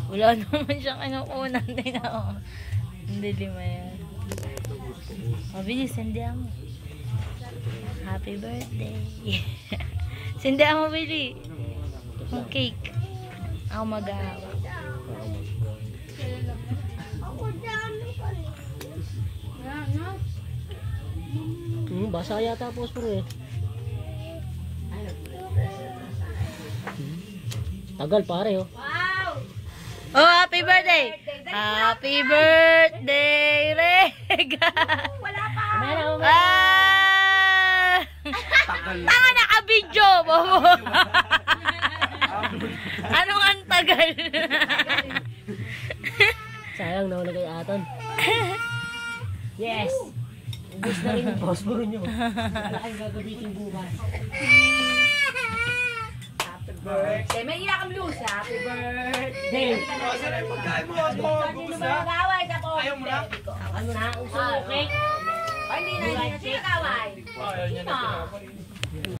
Wala naman siyang inuunan din ako. Hindi lima yan. Mabilis, sindihan mo. Happy birthday. Sindihan mo, Billy. Yung cake. Ako mag-ahawa. Basa yata po eh. Tagal pare oh. Oh, happy birthday! Happy birthday, Rega! Wala pa. Ah! Tanga naka-video mo! Anong ang tagal? Sayang na kay Aton. Yes! Ubus na rin yung phosphor nyo. Wala kayong gagamitin bukas. Happy birthday. May iyak ang blues. Happy birthday. Saan yung pagkain mo? Sino ba nag-away sa po? Ayaw mo na? Ano na? Uso mo, cake? Ay, hindi na. Sino nag-away? Ayaw niya na tinapay.